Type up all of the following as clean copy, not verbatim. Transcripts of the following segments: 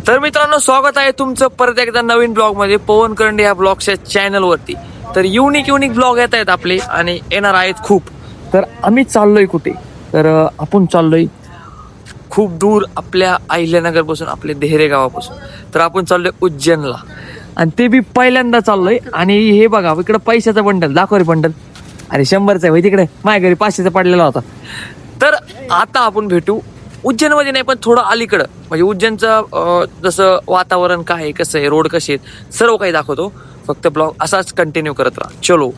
तर मित्रांनो, स्वागत आहे तुमचं परत एकदा नवीन ब्लॉग मध्ये, पवन करंडे या ब्लॉगच्या चॅनल वरती. तर युनिक ब्लॉग येत आहेत आपले आणि येणार आहेत खूप. तर आम्ही चाललोय कुठे, तर आपण चाललोय खूप दूर, आपल्या अहिल्यानगर पासून, आपल्या देहरे गावापासून. तर आपण चाललोय उज्जैनला, आणि ते बी पहिल्यांदा चाललोय. आणि हे बघा, इकडं पैशाचा बंडल दाखव रे, बंडल. अरे 100चा आहे तिकडे, माझ्या घरी 500चा पडलेला होता. तर आता आपण भेटू उज्जैनमध्ये, नाही पण थोडं अलीकडं, म्हणजे उज्जैनचं जसं वातावरण काय आहे, कसं आहे, रोड कसे आहेत, सर्व काही दाखवतो. फक्त ब्लॉग असाच कंटिन्यू करत राहा. चलो.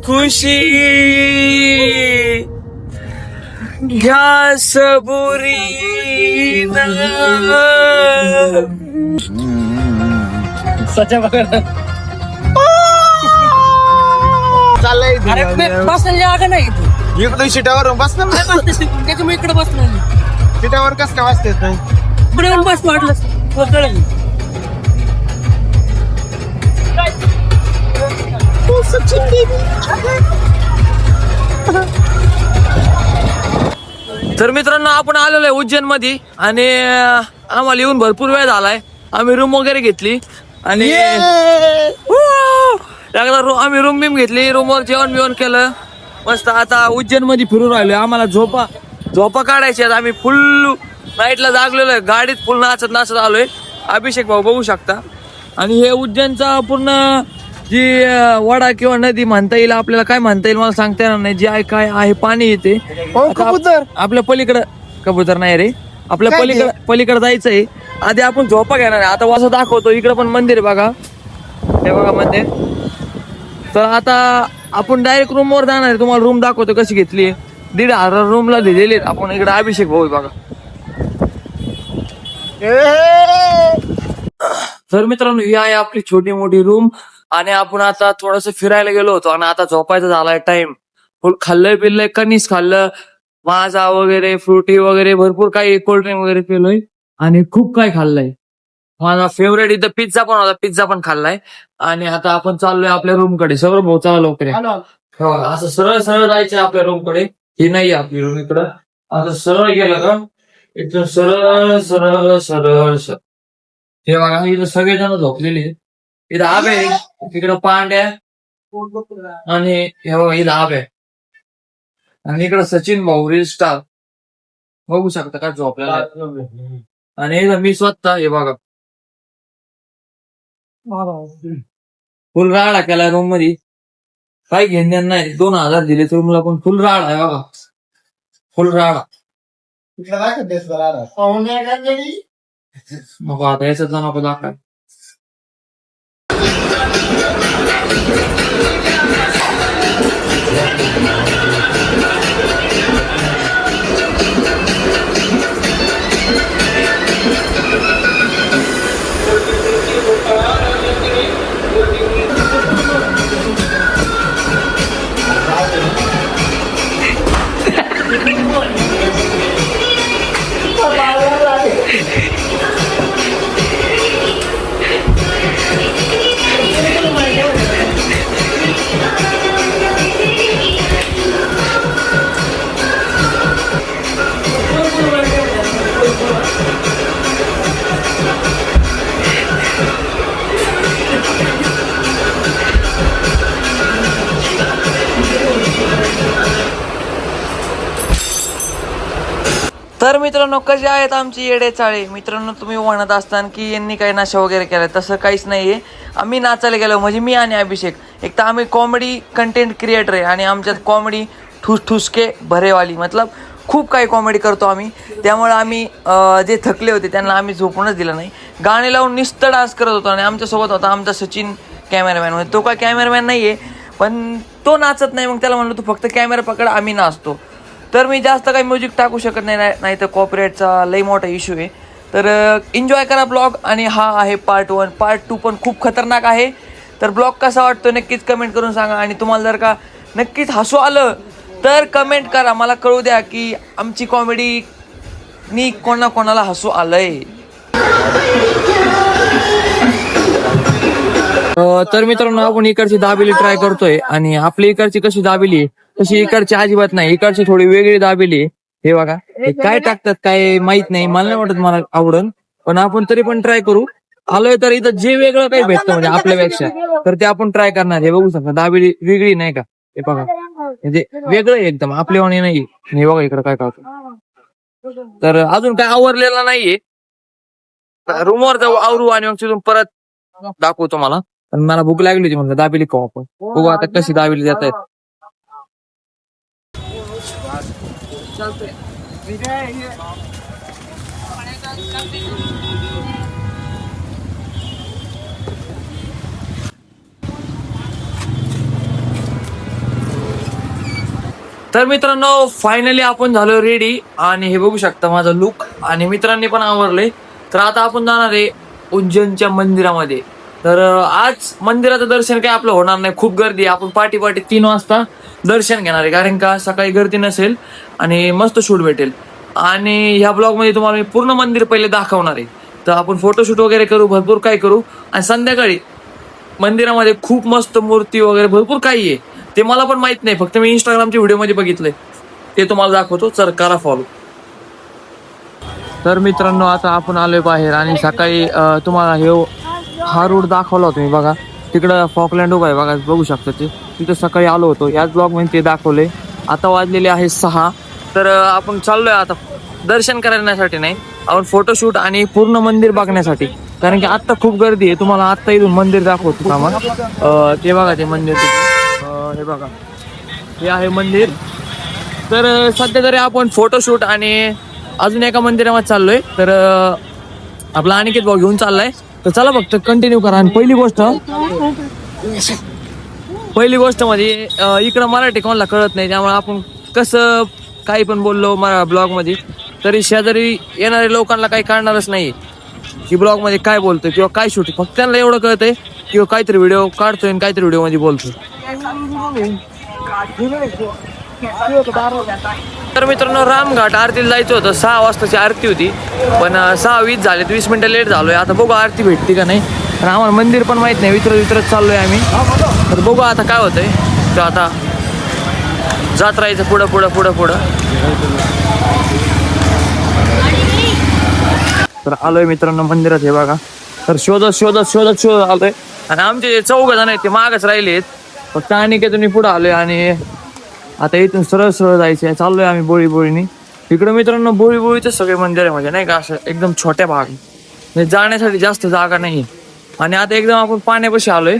खुशी घ्या सबुरी सचा बघा चाललंय बसण्याची जागा नाही इथे. इकडून शिटावर बसणार नाही. त्याच्यामुळे इकडे बसलो शिटावर कस काय वाजता येत नाही. इकडे येऊन बस वाटलं. तर मित्रांनो, आपण आलेलो आहे उज्जैन मध्ये, आणि आम्हाला येऊन भरपूर वेळ झालाय. आम्ही रूम वगैरे घेतली आणि आम्ही रूम बिम घेतली, रूमवर जेवण बिवण केलं मस्त. आता उज्जैन मध्ये फिरून राहिलोय. आम्हाला झोपा काढायची आहेत. आम्ही फुल नाईटला जागलेलो आहे, गाडीत फुल नाचत आलोय. अभिषेक भाऊ बघू शकता. आणि हे उज्जैनचा पूर्ण जी वडा किंवा नदी म्हणता येईल, आपल्याला काय म्हणता येईल मला सांगता येणार नाही, जी आहे काय आहे, पाणी येते. कबूतर आपल्या पलीकडं कबूतर नाही रे, आपल्या पलीकडे जायचंय. आधी आपण झोपा घेणार आहे. आता वासं दाखवतो, इकडं पण मंदिर आहे बघा, हे बघा मंदिर. तर आता आपण डायरेक्ट रूमवर जाणार आहे. तुम्हाला रूम दाखवतो कशी घेतली. 1,500 रूमला दिलेली आहेत आपण. इकडे अभिषेक भाऊ बघा. तर मित्रांनो, ही आहे आपली छोटी मोठी रूम. आणि आपण आता थोडस फिरायला गेलो होतो, आणि आता झोपायचा झालाय टाइम. फुल खाल्लंय पिल्लंय, कणीस खाल्लं, माझा वगैरे, फ्रुटी वगैरे, भरपूर काही, कोल्ड्रिंक वगैरे पिलोय, आणि खूप काही खाल्लंय. माझा फेवरेट इथं पिझ्झा पण होता, पिझ्झा पण खाल्लाय. आणि आता आपण चाललोय आपल्या रूम कडे. सगळं भाऊ चला लवकर या. असं सरळ सरळ जायचंय आपल्या रूम कडे. ही नाही आपली रूम इकडं. असं सरळ गेलं का इथून सरळ सरळ सरळ सरळ, हे बघा इथं सगळेजण झोपलेले आहेत. इथं आबे, इकडं पांड्या, आणि हे बघा इथं आबे, आणि इकडं सचिन भाऊ रील स्टार बघू शकता का झोपलेला आहे. आणि इथं मी स्वतः, हे बघा फुल राडा केला रूम मध्ये. काही घेणं नाही. 2,000 दिले रूमला, पण फुल राडा आहे बघा, फुल राडा. मग आता याच्यात जाणं आपण दाखवा. तर मित्रांनो, कसे आहेत आमची येडे चाळे. मित्रांनो, तुम्ही म्हणत असताना की यांनी काही नशा वगैरे केलाय, तसं काहीच नाहीये. आम्ही नाचायला गेलो, म्हणजे मी आणि अभिषेक. एक तर आम्ही कॉमेडी कंटेंट क्रिएटर आहे, आणि आमच्यात कॉमेडी ठुसके भरेवाली, मतलब खूप काही कॉमेडी करतो आम्ही. त्यामुळे आम्ही जे थकले होते त्यांना आम्ही झोपूनच दिलं नाही. गाणे लावून नुसतं डान्स करत होतो. आणि आमच्यासोबत होता आमचा सचिन कॅमेरामॅन. म्हणजे तो काय कॅमेरामॅन नाही आहे, पण तो नाचत नाही. मग त्याला म्हणलं तू फक्त कॅमेरा पकड, आम्ही नाचतो. तर मी जास्त काही म्युझिक टाकू शकत नाही तर कॉपीराईटचा लई मोठा इश्यू आहे. तर एन्जॉय करा ब्लॉग. आणि हा आहे पार्ट 1. पार्ट 2 पण खूप खतरनाक आहे. तर ब्लॉग कसा वाटतो नक्कीच कमेंट करून सांगा. आणि तुम्हाला जर का नक्कीच हसू आलं तर कमेंट करा, मला कळू द्या की आमची कॉमेडी नी कोणाला हसू आलंय. तर मित्रांनो आपण इकडची दाबेली ट्राय करतोय आणि आपली इकडची कशी दाबेली तशी इकडची अजिबात नाही. इकडची थोडी वेगळी दाबेली. हे बघा हे काय टाकतात काय माहित नाही, मला नाही वाटत मला आवडन, पण आपण तरी पण ट्राय करू. आलोय तर इथं जे वेगळं काही भेटतं म्हणजे आपल्यापेक्षा तर ते आपण ट्राय करणार. हे बघू शकता दाबेली वेगळी नाही का, हे बघा म्हणजे वेगळं आहे एकदम, आपल्यावाणी नाही. हे बघा इकडं काय करतो. तर अजून काय आवरलेलं नाहीये, रूमवर जाऊ आवरू आणि मग तिथून परत दाखवतो मला. पण मला भूक लागली होती म्हणलं दाबेली खाऊ आपण. बघू आता कशी दाबेली देत आहेत. तर मित्रांनो फायनली आपण झालो रेडी आणि हे बघू शकता माझा लुक आणि मित्रांनी पण आवरले. तर आता आपण जाणार आहे उज्जैनच्या मंदिरामध्ये. तर आज मंदिराचं दर्शन काय आपलं होणार नाही, खूप गर्दी आहे. आपण पाटी 3 वाजता दर्शन घेणार आहे, कारण का सकाळी गर्दी नसेल आणि मस्त शूट भेटेल. आणि ह्या ब्लॉग मध्ये तुम्हाला मी पूर्ण मंदिर पहिले दाखवणार आहे. तर आपण फोटोशूट वगैरे करू, भरपूर काय करू. आणि संध्याकाळी मंदिरामध्ये खूप मस्त मूर्ती वगैरे भरपूर काही आहे, ते मला पण माहित नाही, फक्त मी इंस्टाग्रामच्या व्हिडिओमध्ये बघितलंय, ते तुम्हाला दाखवतो. चल करा फॉलो. तर मित्रांनो आता आपण आलोय बाहेर आणि सकाळी तुम्हाला हा रोड दाखवला होता मी. बघा तिकडं फॉकलँड उभा आहे बघा, बघू शकता ते. तिथं सकाळी आलो होतो, याच ब्लॉग मध्ये ते दाखवले. आता वाजलेले आहे 6. तर आपण चाललोय आता दर्शन करण्यासाठी नाही, आपण फोटोशूट आणि पूर्ण मंदिर बघण्यासाठी, कारण की आत्ता खूप गर्दी आहे. तुम्हाला आत्ता इथून मंदिर दाखवतो सामान. ते बघा ते मंदिर, हे बघा हे आहे मंदिर. तर सध्या तरी आपण फोटोशूट आणि अजून एका मंदिरामध्ये चाललोय. तर आपला अनिकेत भाऊ घेऊन चाललाय. तर चला फक्त कंटिन्यू करा. आणि पहिली गोष्ट म्हणजे इकडं मराठी कोणाला कळत नाही, त्यामुळे आपण कसं काही पण बोललो ब्लॉग मध्ये तरी शेजारी येणाऱ्या लोकांना काही कळणारच नाही की ब्लॉग मध्ये काय बोलतोय किंवा काय शूटिंग. फक्त त्यांना एवढं कळतंय किंवा काहीतरी व्हिडिओ काढतोय आणि काहीतरी व्हिडिओ मध्ये बोलतोय. तर मित्रांनो रामघाट आरतीला जायचं होतं, 6 वाजताची आरती होती, पण 6:20 झाले, 20 मिनिटं लेट झालोय. आता बघू आरती भेटते का नाही, पण आम्हाला मंदिर पण माहित नाही, विचारत चाललोय आम्ही. तर बघू आता काय होतंय. तर आता जात राहायचं पुढं. तर आलोय मित्रांनो मंदिरात, हे बघा. तर शोधत आलोय आणि आमचे 4 जण आहेत ते मागच राहिलेत, फक्त अनिकेतून पुढे आलोय. आणि आता इथून सरळ जायचंय, चाललोय आम्ही बोळीनी. इकडं मित्रांनो बोळीचं सगळे मंदिर आहे, म्हणजे नाही का असं एकदम छोट्या भाग, म्हणजे जाण्यासाठी जास्त जागा नाही. आणि आता एकदम आपण पाण्यापाशी आलोय,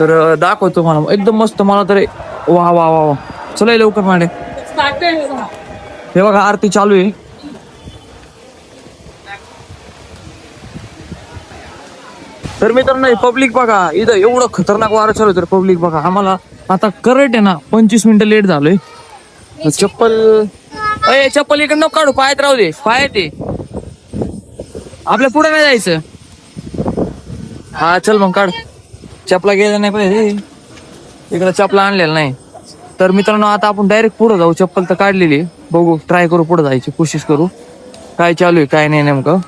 तर दाखवतो मला एकदम मस्त. मला तर वा चला लवकर मांडे. हे बघा आरती चालू आहे. तर मित्रांनो पब्लिक बघा, इथं एवढं खतरनाक वारं चालू आहे. तर पब्लिक बघा, आम्हाला आता करेक्ट आहे ना 25 मिनिटं लेट झालोय. चप्पल इकडे नको काढू, पायात राहू दे, पायात आहे आपल्या, पुढे नाही जायचं. हा चल मग काढ, चपला गेला नाही पाहिजे, इकडे चपला आणलेला नाही. तर मित्रांनो आता आपण डायरेक्ट पुढे जाऊ, चप्पल तर काढलेली, बघू ट्राय करू पुढे जायची कोशिश करू, काय चालू आहे काय नाही नेमकं.